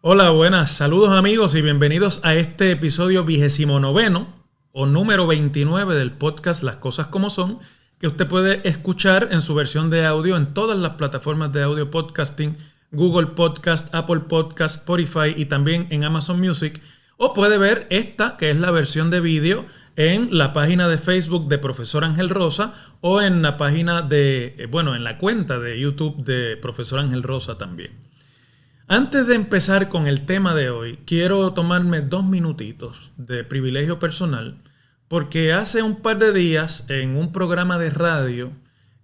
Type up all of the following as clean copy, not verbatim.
Hola, buenas, saludos amigos y bienvenidos a este episodio 29 o número 29 del podcast Las Cosas Como Son, que usted puede escuchar en su versión de audio en todas las plataformas de audio podcasting, Google Podcast, Apple Podcast, Spotify y también en Amazon Music. O puede ver esta, que es la versión de vídeo, en la página de Facebook de Profesor Ángel Rosa o en la página en la cuenta de YouTube de Profesor Ángel Rosa también. Antes de empezar con el tema de hoy, quiero tomarme 2 minutitos de privilegio personal, porque hace un par de días en un programa de radio,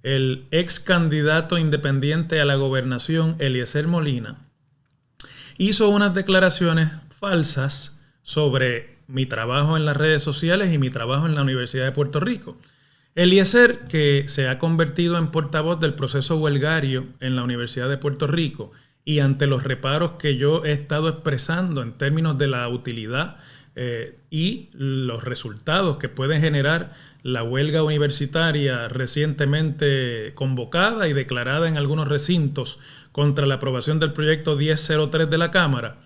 el ex candidato independiente a la gobernación, Eliezer Molina, hizo unas declaraciones falsas sobre mi trabajo en las redes sociales y mi trabajo en la Universidad de Puerto Rico. Eliezer, que se ha convertido en portavoz del proceso huelgario en la Universidad de Puerto Rico, y ante los reparos que yo he estado expresando en términos de la utilidad y los resultados que puede generar la huelga universitaria recientemente convocada y declarada en algunos recintos contra la aprobación del proyecto 1003 de la Cámara,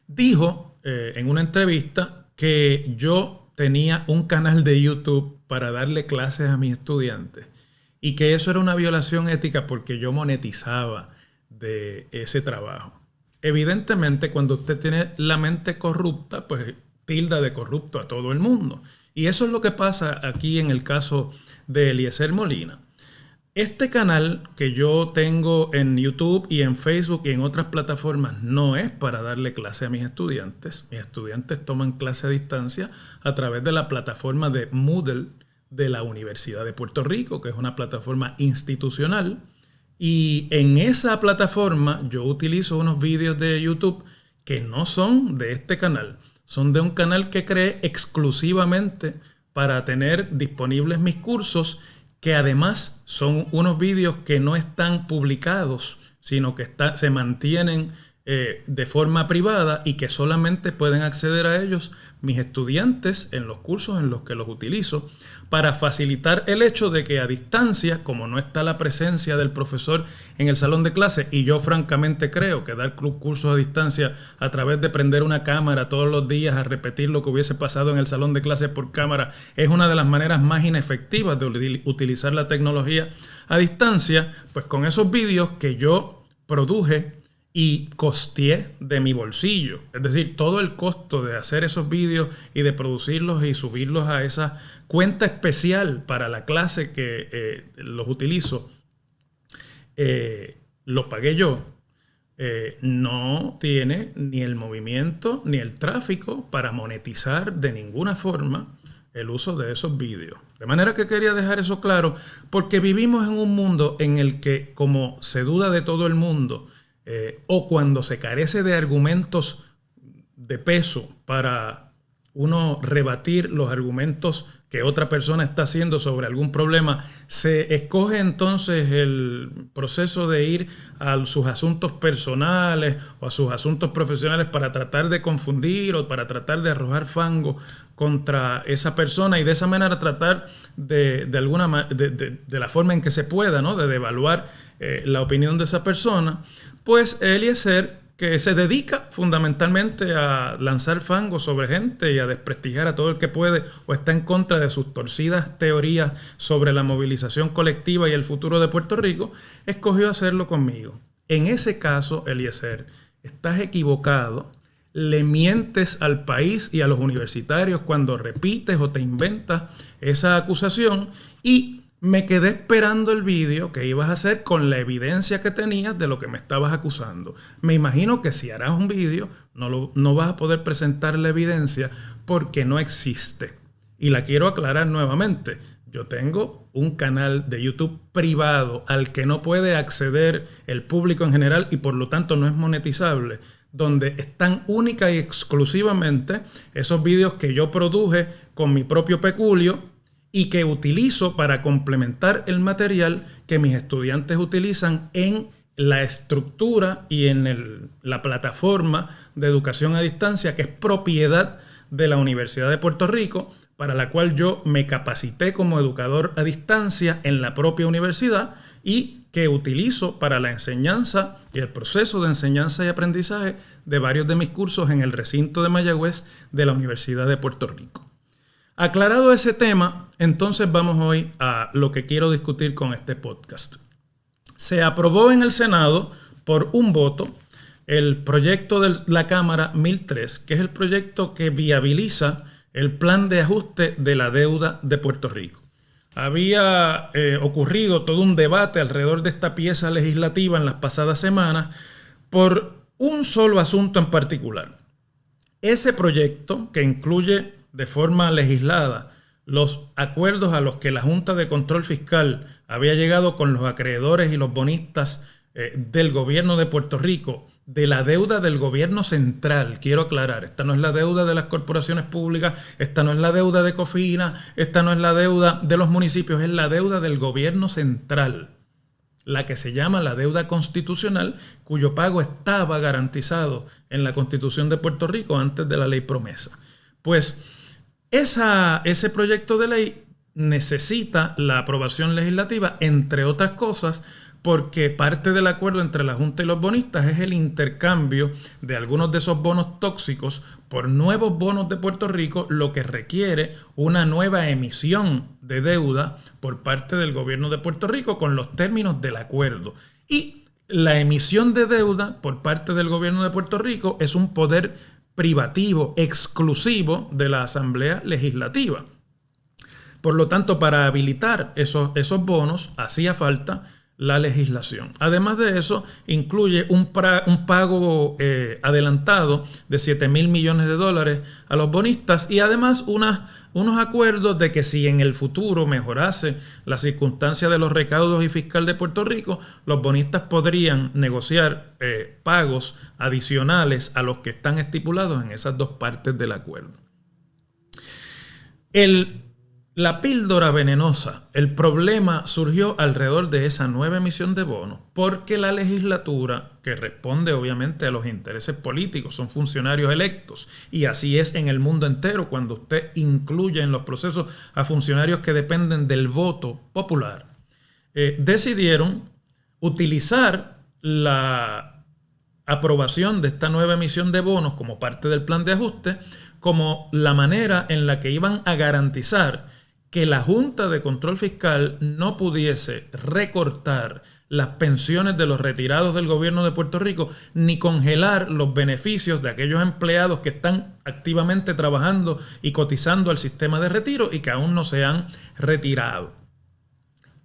dijo en una entrevista que yo tenía un canal de YouTube para darle clases a mis estudiantes y que eso era una violación ética porque yo monetizaba de ese trabajo. Evidentemente, cuando usted tiene la mente corrupta, pues tilda de corrupto a todo el mundo. Y eso es lo que pasa aquí en el caso de Eliezer Molina. Este canal que yo tengo en YouTube y en Facebook y en otras plataformas no es para darle clase a mis estudiantes. Mis estudiantes toman clase a distancia a través de la plataforma de Moodle de la Universidad de Puerto Rico, que es una plataforma institucional. Y en esa plataforma yo utilizo unos vídeos de YouTube que no son de este canal. Son de un canal que creé exclusivamente para tener disponibles mis cursos, que además son unos vídeos que no están publicados, sino que se mantienen de forma privada y que solamente pueden acceder a ellos mis estudiantes en los cursos en los que los utilizo, para facilitar el hecho de que a distancia, como no está la presencia del profesor en el salón de clase, y yo francamente creo que dar cursos a distancia a través de prender una cámara todos los días a repetir lo que hubiese pasado en el salón de clase por cámara es una de las maneras más inefectivas de utilizar la tecnología a distancia, pues con esos vídeos que yo produje y costeé de mi bolsillo, es decir, todo el costo de hacer esos vídeos y de producirlos y subirlos a esa cuenta especial para la clase que los utilizo, lo pagué yo. No tiene ni el movimiento ni el tráfico para monetizar de ninguna forma el uso de esos vídeos. De manera que quería dejar eso claro, porque vivimos en un mundo en el que, como se duda de todo el mundo, o cuando se carece de argumentos de peso para uno rebatir los argumentos que otra persona está haciendo sobre algún problema, se escoge entonces el proceso de ir a sus asuntos personales o a sus asuntos profesionales para tratar de confundir o para tratar de arrojar fango contra esa persona y de esa manera tratar de la forma en que se pueda, ¿no?, de devaluar la opinión de esa persona. Pues Eliezer, que se dedica fundamentalmente a lanzar fango sobre gente y a desprestigiar a todo el que puede o está en contra de sus torcidas teorías sobre la movilización colectiva y el futuro de Puerto Rico, escogió hacerlo conmigo. En ese caso, Eliezer, estás equivocado, le mientes al país y a los universitarios cuando repites o te inventas esa acusación, y me quedé esperando el vídeo que ibas a hacer con la evidencia que tenías de lo que me estabas acusando. Me imagino que si harás un vídeo no vas a poder presentar la evidencia porque no existe. Y la quiero aclarar nuevamente. Yo tengo un canal de YouTube privado al que no puede acceder el público en general y por lo tanto no es monetizable, donde están única y exclusivamente esos vídeos que yo produje con mi propio peculio y que utilizo para complementar el material que mis estudiantes utilizan en la estructura y en la plataforma de educación a distancia que es propiedad de la Universidad de Puerto Rico, para la cual yo me capacité como educador a distancia en la propia universidad y que utilizo para la enseñanza y el proceso de enseñanza y aprendizaje de varios de mis cursos en el recinto de Mayagüez de la Universidad de Puerto Rico. Aclarado ese tema, entonces vamos hoy a lo que quiero discutir con este podcast. Se aprobó en el Senado por un voto el proyecto de la Cámara 1003, que es el proyecto que viabiliza el plan de ajuste de la deuda de Puerto Rico. Había ocurrido todo un debate alrededor de esta pieza legislativa en las pasadas semanas por un solo asunto en particular. Ese proyecto, que incluye de forma legislada los acuerdos a los que la Junta de Control Fiscal había llegado con los acreedores y los bonistas del gobierno de Puerto Rico, de la deuda del gobierno central, quiero aclarar, esta no es la deuda de las corporaciones públicas, esta no es la deuda de Cofina, esta no es la deuda de los municipios, es la deuda del gobierno central, la que se llama la deuda constitucional, cuyo pago estaba garantizado en la Constitución de Puerto Rico antes de la ley promesa. Pues ese proyecto de ley necesita la aprobación legislativa, entre otras cosas, porque parte del acuerdo entre la Junta y los bonistas es el intercambio de algunos de esos bonos tóxicos por nuevos bonos de Puerto Rico, lo que requiere una nueva emisión de deuda por parte del gobierno de Puerto Rico con los términos del acuerdo. Y la emisión de deuda por parte del gobierno de Puerto Rico es un poder privativo exclusivo de la Asamblea Legislativa. Por lo tanto, para habilitar esos bonos hacía falta la legislación. Además de eso, incluye un pago adelantado de $7,000 millones a los bonistas y además unos acuerdos de que si en el futuro mejorase la circunstancia de los recaudos y fiscal de Puerto Rico, los bonistas podrían negociar pagos adicionales a los que están estipulados en esas dos partes del acuerdo. La píldora venenosa, el problema surgió alrededor de esa nueva emisión de bonos, porque la legislatura, que responde obviamente a los intereses políticos, son funcionarios electos, y así es en el mundo entero cuando usted incluye en los procesos a funcionarios que dependen del voto popular, decidieron utilizar la aprobación de esta nueva emisión de bonos como parte del plan de ajuste, como la manera en la que iban a garantizar que la Junta de Control Fiscal no pudiese recortar las pensiones de los retirados del gobierno de Puerto Rico, ni congelar los beneficios de aquellos empleados que están activamente trabajando y cotizando al sistema de retiro y que aún no se han retirado.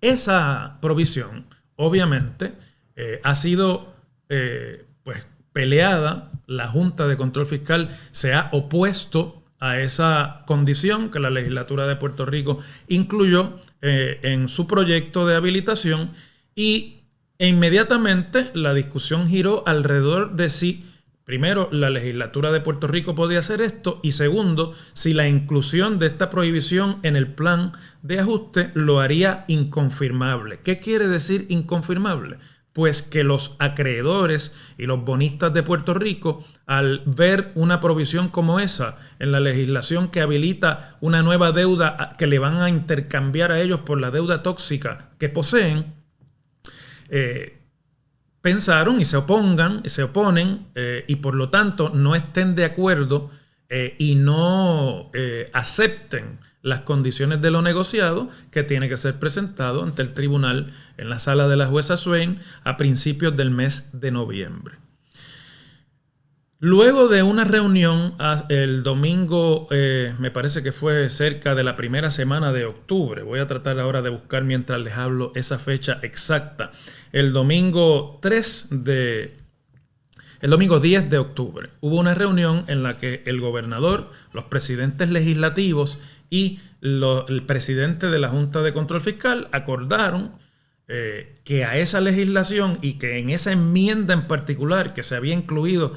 Esa provisión, obviamente, ha sido peleada. La Junta de Control Fiscal se ha opuesto a esa condición que la legislatura de Puerto Rico incluyó en su proyecto de habilitación e inmediatamente la discusión giró alrededor de si, primero, la legislatura de Puerto Rico podía hacer esto y segundo, si la inclusión de esta prohibición en el plan de ajuste lo haría inconfirmable. ¿Qué quiere decir inconfirmable? Pues que los acreedores y los bonistas de Puerto Rico, al ver una provisión como esa en la legislación que habilita una nueva deuda que le van a intercambiar a ellos por la deuda tóxica que poseen, pensaron y se oponen y por lo tanto no estén de acuerdo y no acepten las condiciones de lo negociado que tiene que ser presentado ante el tribunal en la sala de la jueza Swain a principios del mes de noviembre. Luego de una reunión el domingo, me parece que fue cerca de la primera semana de octubre, voy a tratar ahora de buscar mientras les hablo esa fecha exacta, el domingo 10 de octubre, hubo una reunión en la que el gobernador, los presidentes legislativos y el presidente de la Junta de Control Fiscal acordaron que a esa legislación y que en esa enmienda en particular que se había incluido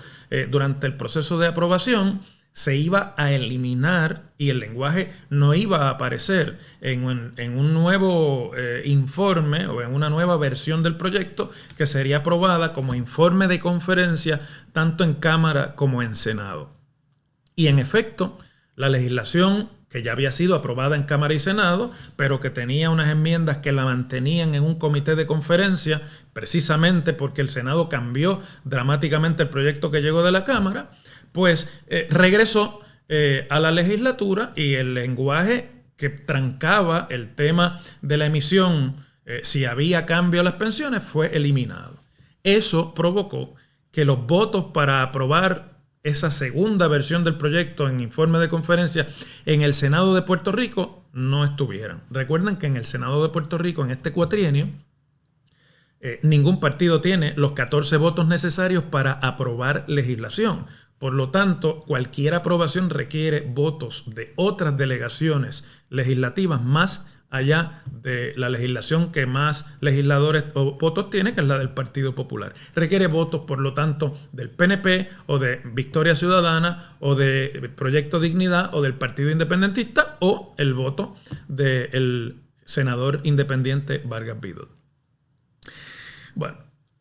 durante el proceso de aprobación se iba a eliminar y el lenguaje no iba a aparecer en un nuevo informe o en una nueva versión del proyecto que sería aprobada como informe de conferencia tanto en Cámara como en Senado. Y en efecto, la legislación que ya había sido aprobada en Cámara y Senado, pero que tenía unas enmiendas que la mantenían en un comité de conferencia, precisamente porque el Senado cambió dramáticamente el proyecto que llegó de la Cámara, pues regresó a la legislatura y el lenguaje que trancaba el tema de la emisión, si había cambio a las pensiones, fue eliminado. Eso provocó que los votos para aprobar esa segunda versión del proyecto en informe de conferencia en el Senado de Puerto Rico no estuvieran. Recuerden que en el Senado de Puerto Rico, en este cuatrienio, ningún partido tiene los 14 votos necesarios para aprobar legislación. Por lo tanto, cualquier aprobación requiere votos de otras delegaciones legislativas más allá de la legislación que más legisladores o votos tiene, que es la del Partido Popular. Requiere votos, por lo tanto, del PNP o de Victoria Ciudadana o de Proyecto Dignidad o del Partido Independentista o el voto del senador independiente Vargas Vidot. Bueno,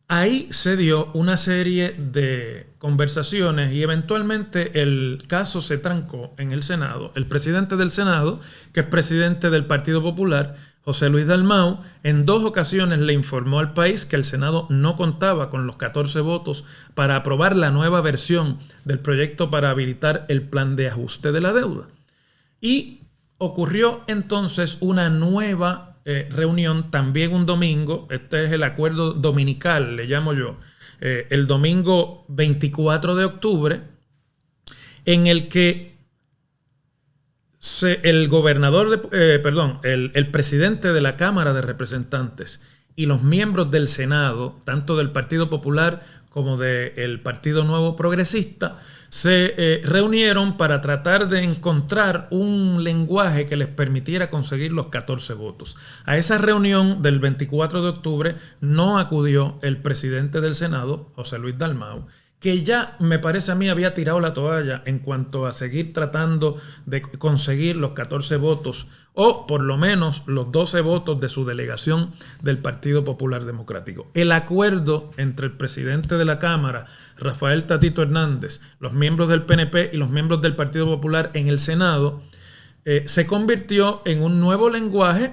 ahí se dio una serie de conversaciones y eventualmente el caso se trancó en el Senado. El presidente del Senado, que es presidente del Partido Popular, José Luis Dalmau, en 2 ocasiones le informó al país que el Senado no contaba con los 14 votos para aprobar la nueva versión del proyecto para habilitar el plan de ajuste de la deuda. Y ocurrió entonces una nueva reunión, también un domingo. Este es el acuerdo dominical, le llamo yo, el domingo 24 de octubre, en el que el presidente de la Cámara de Representantes y los miembros del Senado, tanto del Partido Popular como del Partido Nuevo Progresista, se reunieron para tratar de encontrar un lenguaje que les permitiera conseguir los 14 votos. A esa reunión del 24 de octubre no acudió el presidente del Senado, José Luis Dalmau, que ya me parece a mí había tirado la toalla en cuanto a seguir tratando de conseguir los 14 votos o por lo menos los 12 votos de su delegación del Partido Popular Democrático. El acuerdo entre el presidente de la Cámara, Rafael Tatito Hernández, los miembros del PNP y los miembros del Partido Popular en el Senado se convirtió en un nuevo lenguaje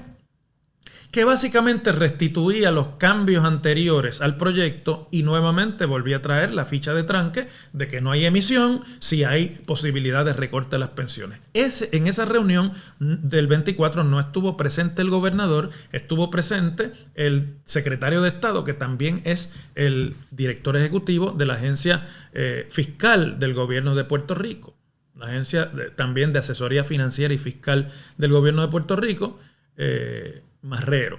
que básicamente restituía los cambios anteriores al proyecto y nuevamente volvía a traer la ficha de tranque de que no hay emisión si hay posibilidad de recorte de las pensiones. En esa reunión del 24 no estuvo presente el gobernador, estuvo presente el secretario de Estado, que también es el director ejecutivo de la agencia fiscal del gobierno de Puerto Rico, la agencia también de asesoría financiera y fiscal del gobierno de Puerto Rico, Marrero.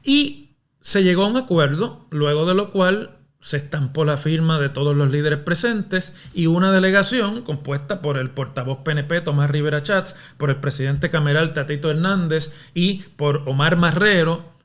Y se llegó a un acuerdo, luego de lo cual se estampó la firma de todos los líderes presentes y una delegación compuesta por el portavoz PNP Tomás Rivera Chats, por el presidente cameral Tatito Hernández y por Omar Marrero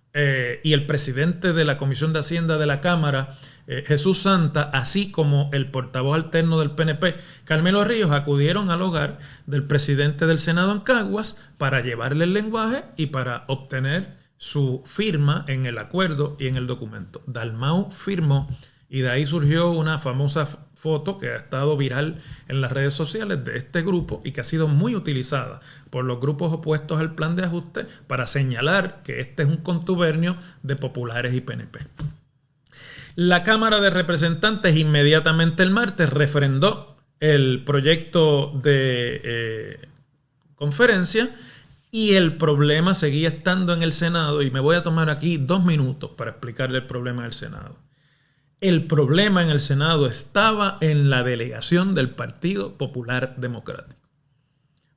y el presidente de la Comisión de Hacienda de la Cámara, Jesús Santa, así como el portavoz alterno del PNP, Carmelo Ríos, acudieron al hogar del presidente del Senado en Caguas para llevarle el lenguaje y para obtener su firma en el acuerdo y en el documento. Dalmau firmó y de ahí surgió una famosa foto que ha estado viral en las redes sociales de este grupo y que ha sido muy utilizada por los grupos opuestos al plan de ajuste para señalar que este es un contubernio de populares y PNP. La Cámara de Representantes inmediatamente el martes refrendó el proyecto de conferencia y el problema seguía estando en el Senado y me voy a tomar aquí 2 minutos para explicarle el problema del Senado. El problema en el Senado estaba en la delegación del Partido Popular Democrático.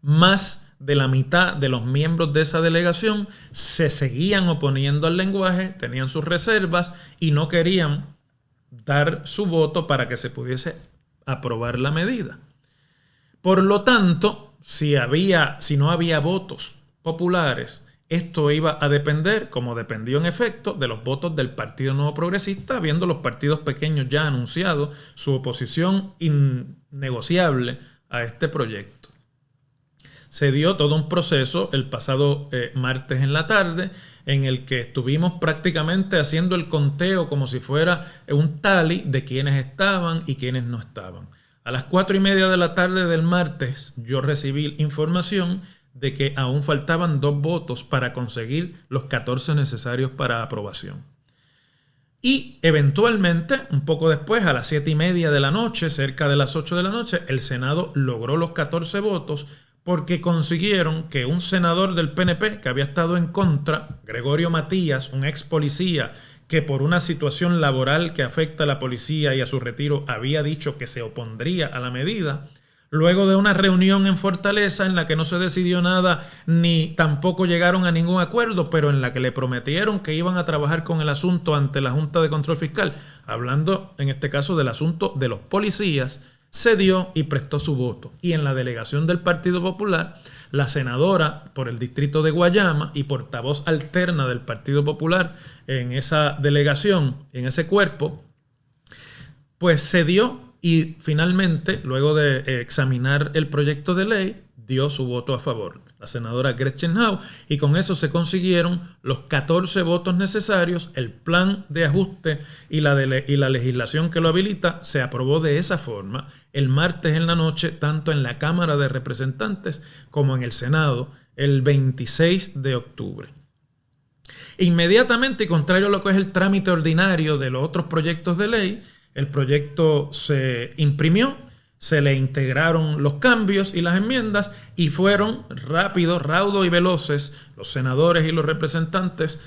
Más de la mitad de los miembros de esa delegación se seguían oponiendo al lenguaje, tenían sus reservas y no querían dar su voto para que se pudiese aprobar la medida. Por lo tanto, si no había votos populares, esto iba a depender, como dependió en efecto, de los votos del Partido Nuevo Progresista, habiendo los partidos pequeños ya anunciado su oposición innegociable a este proyecto. Se dio todo un proceso el pasado martes en la tarde en el que estuvimos prácticamente haciendo el conteo como si fuera un tally de quiénes estaban y quiénes no estaban. A las 4:30 de la tarde del martes yo recibí información de que aún faltaban 2 votos para conseguir los 14 necesarios para aprobación. Y eventualmente, un poco después, a las 7:30 de la noche, cerca de las 8 de la noche, el Senado logró los 14 votos porque consiguieron que un senador del PNP que había estado en contra, Gregorio Matías, un ex policía que por una situación laboral que afecta a la policía y a su retiro había dicho que se opondría a la medida, luego de una reunión en Fortaleza en la que no se decidió nada ni tampoco llegaron a ningún acuerdo, pero en la que le prometieron que iban a trabajar con el asunto ante la Junta de Control Fiscal, hablando en este caso del asunto de los policías, cedió y prestó su voto. Y en la delegación del Partido Popular, la senadora por el distrito de Guayama y portavoz alterna del Partido Popular en esa delegación, en ese cuerpo, pues cedió y finalmente, luego de examinar el proyecto de ley, dio su voto a favor, la senadora Gretchen Howe, y con eso se consiguieron los 14 votos necesarios. El plan de ajuste y la legislación que lo habilita se aprobó de esa forma el martes en la noche, tanto en la Cámara de Representantes como en el Senado, el 26 de octubre. Inmediatamente, y contrario a lo que es el trámite ordinario de los otros proyectos de ley, el proyecto se imprimió, se le integraron los cambios y las enmiendas y fueron rápidos, raudos y veloces los senadores y los representantes,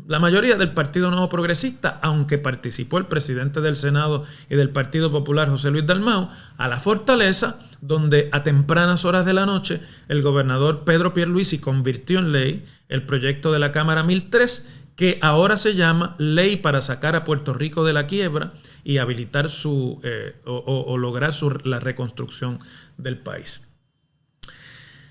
la mayoría del Partido Nuevo Progresista, aunque participó el presidente del Senado y del Partido Popular, José Luis Dalmau, a la Fortaleza, donde a tempranas horas de la noche el gobernador Pedro Pierluisi convirtió en ley el proyecto de la Cámara 1003, que ahora se llama Ley para sacar a Puerto Rico de la quiebra y habilitar lograr la reconstrucción del país.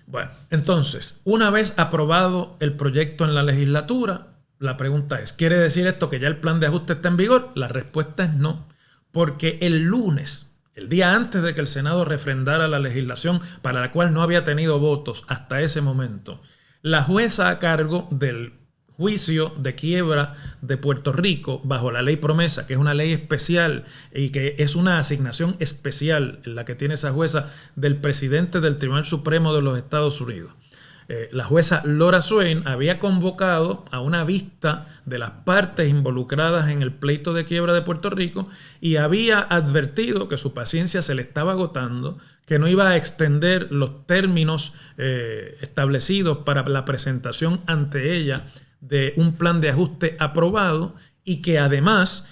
Bueno, entonces, una vez aprobado el proyecto en la legislatura, la pregunta es, ¿quiere decir esto que ya el plan de ajuste está en vigor? La respuesta es no, porque el lunes, el día antes de que el Senado refrendara la legislación para la cual no había tenido votos hasta ese momento, la jueza a cargo del juicio de quiebra de Puerto Rico bajo la ley promesa, que es una ley especial y que es una asignación especial en la que tiene esa jueza del presidente del Tribunal Supremo de los Estados Unidos. La jueza Laura Swain había convocado a una vista de las partes involucradas en el pleito de quiebra de Puerto Rico y había advertido que su paciencia se le estaba agotando, que no iba a extender los términos establecidos para la presentación ante ella de un plan de ajuste aprobado y que además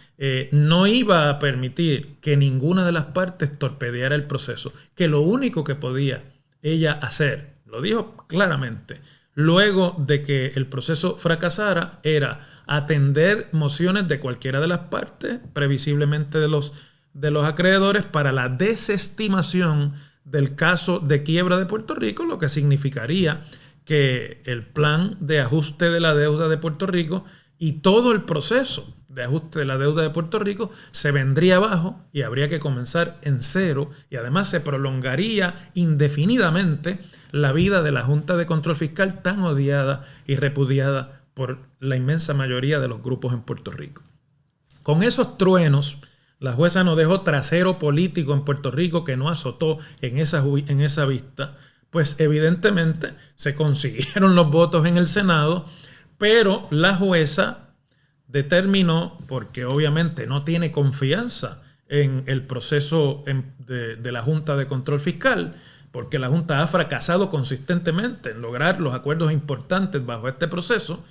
no iba a permitir que ninguna de las partes torpedeara el proceso, que lo único que podía ella hacer, lo dijo claramente, luego de que el proceso fracasara, era atender mociones de cualquiera de las partes, previsiblemente de los acreedores, para la desestimación del caso de quiebra de Puerto Rico, lo que significaría que el plan de ajuste de la deuda de Puerto Rico y todo el proceso de ajuste de la deuda de Puerto Rico se vendría abajo y habría que comenzar en cero, y además se prolongaría indefinidamente la vida de la Junta de Control Fiscal tan odiada y repudiada por la inmensa mayoría de los grupos en Puerto Rico. Con esos truenos, la jueza no dejó trasero político en Puerto Rico que no azotó en esa vista. Pues evidentemente se consiguieron los votos en el Senado, pero la jueza determinó, porque obviamente no tiene confianza en el proceso de la Junta de Control Fiscal, porque la Junta ha fracasado consistentemente en lograr los acuerdos importantes bajo este proceso,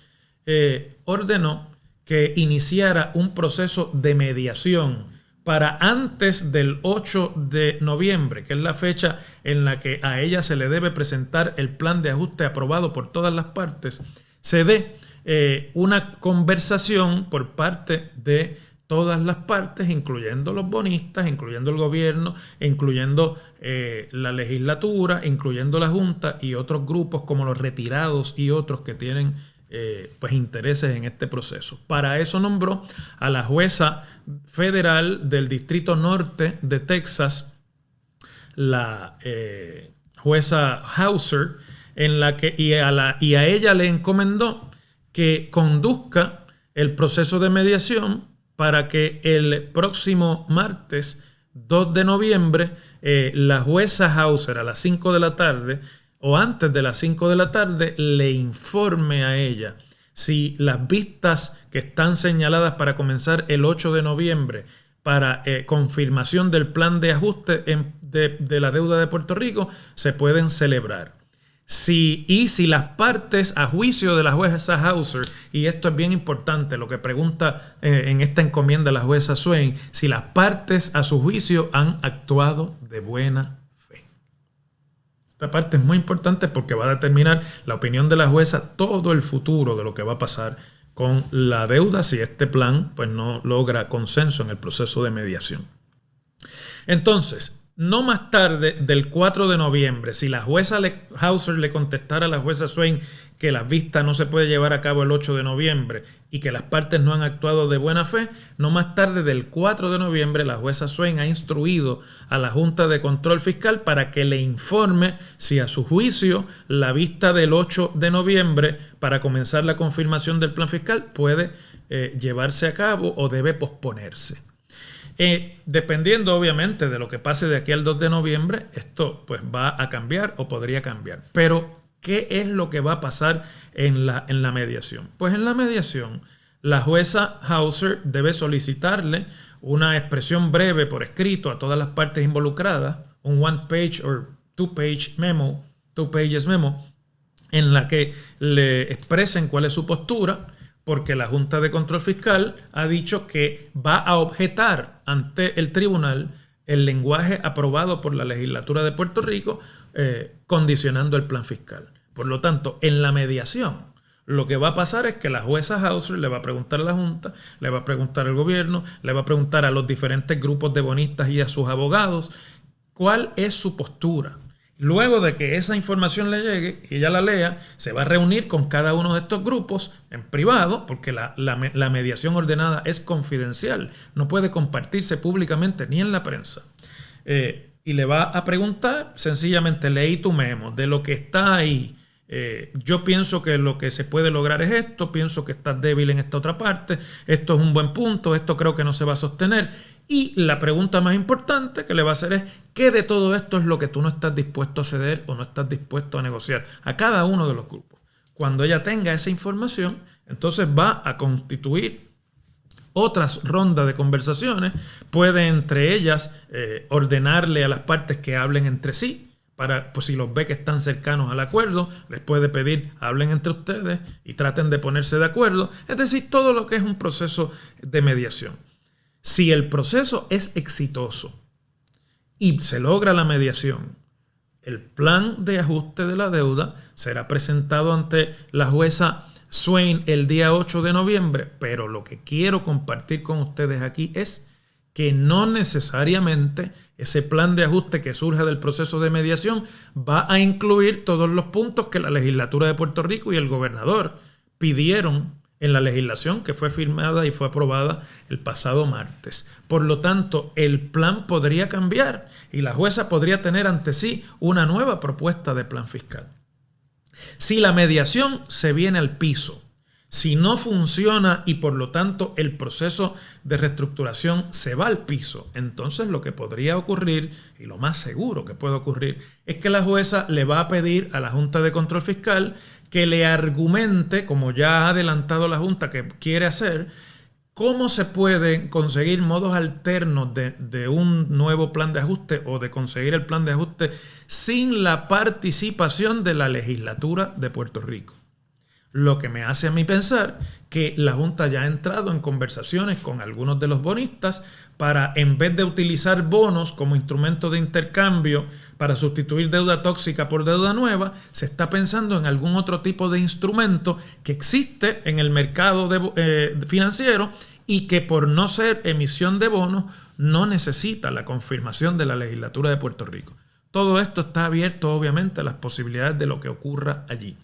ordenó que iniciara un proceso de mediación para antes del 8 de noviembre, que es la fecha en la que a ella se le debe presentar el plan de ajuste aprobado por todas las partes, se dé una conversación por parte de todas las partes, incluyendo los bonistas, incluyendo el gobierno, incluyendo la legislatura, incluyendo la Junta y otros grupos como los retirados y otros que tienen pues intereses en este proceso. Para eso nombró a la jueza federal del Distrito Norte de Texas, la jueza Hauser, en la que y a ella le encomendó que conduzca el proceso de mediación para que el próximo martes 2 de noviembre, la jueza Hauser a las 5 de la tarde o antes de las 5 de la tarde le informe a ella si las vistas que están señaladas para comenzar el 8 de noviembre para confirmación del plan de ajuste de la deuda de Puerto Rico se pueden celebrar. Si las partes a juicio de la jueza Hauser, y esto es bien importante, lo que pregunta en esta encomienda la jueza Swain, si las partes a su juicio han actuado de buena fe. Esta parte es muy importante porque va a determinar la opinión de la jueza, todo el futuro de lo que va a pasar con la deuda si este plan pues, no logra consenso en el proceso de mediación. Entonces, no más tarde del 4 de noviembre, si la jueza Hauser le contestara a la jueza Swain que la vista no se puede llevar a cabo el 8 de noviembre y que las partes no han actuado de buena fe, no más tarde del 4 de noviembre la jueza Swain ha instruido a la Junta de Control Fiscal para que le informe si a su juicio la vista del 8 de noviembre para comenzar la confirmación del plan fiscal puede llevarse a cabo o debe posponerse. Dependiendo obviamente de lo que pase de aquí al 2 de noviembre, esto pues va a cambiar o podría cambiar. Pero, ¿qué es lo que va a pasar en la mediación? Pues en la mediación, la jueza Hauser debe solicitarle una expresión breve por escrito a todas las partes involucradas, un one-page o two-pages memo, en la que le expresen cuál es su postura, porque la Junta de Control Fiscal ha dicho que va a objetar ante el tribunal el lenguaje aprobado por la legislatura de Puerto Rico, condicionando el plan fiscal. Por lo tanto, en la mediación, lo que va a pasar es que la jueza Hauser le va a preguntar a la Junta, le va a preguntar al gobierno, le va a preguntar a los diferentes grupos de bonistas y a sus abogados cuál es su postura. Luego de que esa información le llegue y ella la lea, se va a reunir con cada uno de estos grupos en privado, porque la mediación ordenada es confidencial, no puede compartirse públicamente ni en la prensa. Y le va a preguntar, sencillamente, leí tu memo, de lo que está ahí. Yo pienso que lo que se puede lograr es esto, pienso que estás débil en esta otra parte, esto es un buen punto, esto creo que no se va a sostener. Y la pregunta más importante que le va a hacer es, ¿qué de todo esto es lo que tú no estás dispuesto a ceder o no estás dispuesto a negociar? A cada uno de los grupos. Cuando ella tenga esa información, entonces va a constituir otras rondas de conversaciones, puede entre ellas ordenarle a las partes que hablen entre sí, para, pues si los ve que están cercanos al acuerdo, les puede pedir, hablen entre ustedes y traten de ponerse de acuerdo. Es decir, todo lo que es un proceso de mediación. Si el proceso es exitoso y se logra la mediación, el plan de ajuste de la deuda será presentado ante la jueza Swain el día 8 de noviembre, pero lo que quiero compartir con ustedes aquí es que no necesariamente ese plan de ajuste que surge del proceso de mediación va a incluir todos los puntos que la legislatura de Puerto Rico y el gobernador pidieron en la legislación que fue firmada y fue aprobada el pasado martes. Por lo tanto, el plan podría cambiar y la jueza podría tener ante sí una nueva propuesta de plan fiscal. Si la mediación se viene al piso, si no funciona y por lo tanto el proceso de reestructuración se va al piso, entonces lo que podría ocurrir, y lo más seguro que puede ocurrir, es que la jueza le va a pedir a la Junta de Control Fiscal que le argumente, como ya ha adelantado la Junta que quiere hacer, cómo se pueden conseguir modos alternos de un nuevo plan de ajuste o de conseguir el plan de ajuste sin la participación de la legislatura de Puerto Rico. Lo que me hace a mí pensar que la Junta ya ha entrado en conversaciones con algunos de los bonistas para, en vez de utilizar bonos como instrumento de intercambio para sustituir deuda tóxica por deuda nueva, se está pensando en algún otro tipo de instrumento que existe en el mercado financiero y que por no ser emisión de bonos no necesita la confirmación de la legislatura de Puerto Rico. Todo esto está abierto obviamente a las posibilidades de lo que ocurra allí.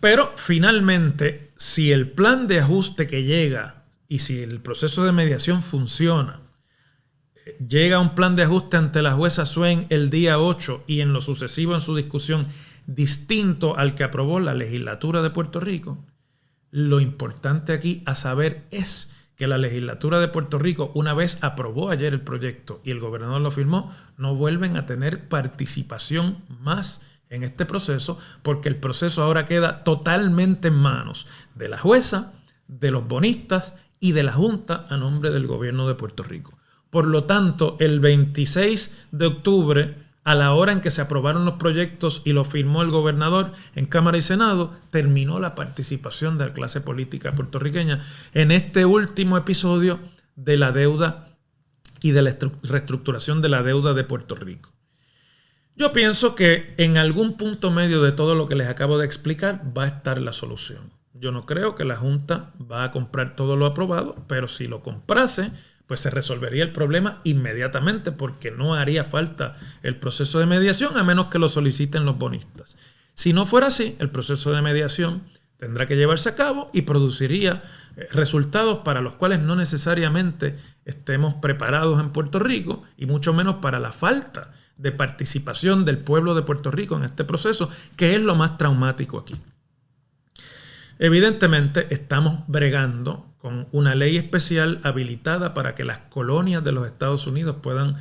Pero finalmente, si el plan de ajuste que llega y si el proceso de mediación funciona, llega un plan de ajuste ante la jueza Swain el día 8 y en lo sucesivo en su discusión distinto al que aprobó la legislatura de Puerto Rico, lo importante aquí a saber es que la legislatura de Puerto Rico, una vez aprobó ayer el proyecto y el gobernador lo firmó, no vuelven a tener participación más en este proceso, porque el proceso ahora queda totalmente en manos de la jueza, de los bonistas y de la Junta a nombre del gobierno de Puerto Rico. Por lo tanto, el 26 de octubre, a la hora en que se aprobaron los proyectos y lo firmó el gobernador en Cámara y Senado, terminó la participación de la clase política puertorriqueña en este último episodio de la deuda y de la reestructuración de la deuda de Puerto Rico. Yo pienso que en algún punto medio de todo lo que les acabo de explicar va a estar la solución. Yo no creo que la Junta va a comprar todo lo aprobado, pero si lo comprase, pues se resolvería el problema inmediatamente, porque no haría falta el proceso de mediación a menos que lo soliciten los bonistas. Si no fuera así, el proceso de mediación tendrá que llevarse a cabo y produciría resultados para los cuales no necesariamente estemos preparados en Puerto Rico, y mucho menos para la falta de participación del pueblo de Puerto Rico en este proceso, que es lo más traumático aquí. Evidentemente estamos bregando con una ley especial habilitada para que las colonias de los Estados Unidos puedan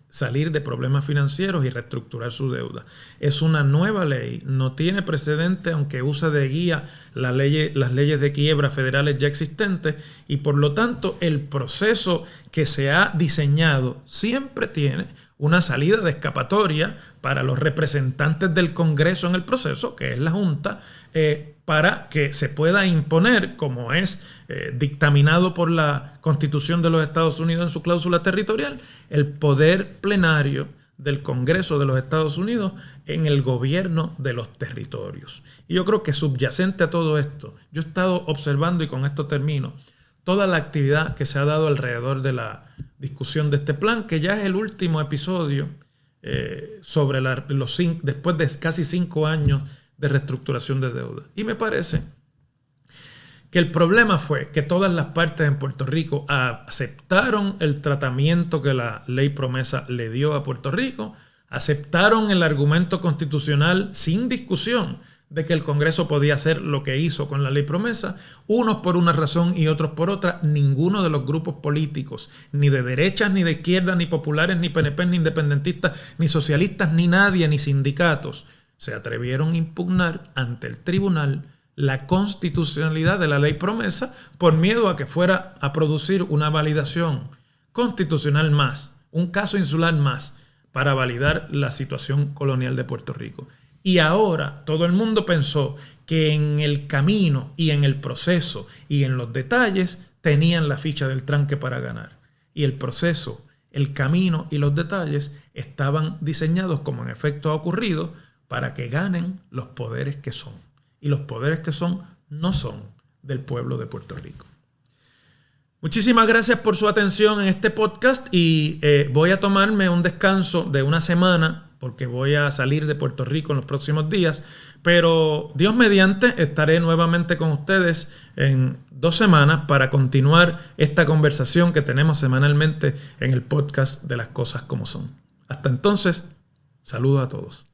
salir de problemas financieros y reestructurar su deuda. Es una nueva ley, no tiene precedente, aunque usa de guía las leyes de quiebra federales ya existentes, y por lo tanto el proceso que se ha diseñado siempre tiene una salida de escapatoria para los representantes del Congreso en el proceso, que es la Junta, para que se pueda imponer, como es dictaminado por la Constitución de los Estados Unidos en su cláusula territorial, el poder plenario del Congreso de los Estados Unidos en el gobierno de los territorios. Y yo creo que subyacente a todo esto, yo he estado observando, y con esto termino, toda la actividad que se ha dado alrededor de la discusión de este plan, que ya es el último episodio sobre después de casi 5 años de reestructuración de deuda. Y me parece que el problema fue que todas las partes en Puerto Rico aceptaron el tratamiento que la ley promesa le dio a Puerto Rico, aceptaron el argumento constitucional sin discusión de que el Congreso podía hacer lo que hizo con la ley promesa, unos por una razón y otros por otra. Ninguno de los grupos políticos, ni de derechas, ni de izquierdas, ni populares, ni PNP, ni independentistas, ni socialistas, ni nadie, ni sindicatos, se atrevieron a impugnar ante el tribunal la constitucionalidad de la ley promesa por miedo a que fuera a producir una validación constitucional más, un caso insular más, para validar la situación colonial de Puerto Rico. Y ahora todo el mundo pensó que en el camino y en el proceso y en los detalles tenían la ficha del tranque para ganar. Y el proceso, el camino y los detalles estaban diseñados, como en efecto ha ocurrido, para que ganen los poderes que son. Y los poderes que son no son del pueblo de Puerto Rico. Muchísimas gracias por su atención en este podcast, y voy a tomarme un descanso de una semana porque voy a salir de Puerto Rico en los próximos días, pero Dios mediante estaré nuevamente con ustedes en 2 semanas para continuar esta conversación que tenemos semanalmente en el podcast de Las Cosas Como Son. Hasta entonces, saludos a todos.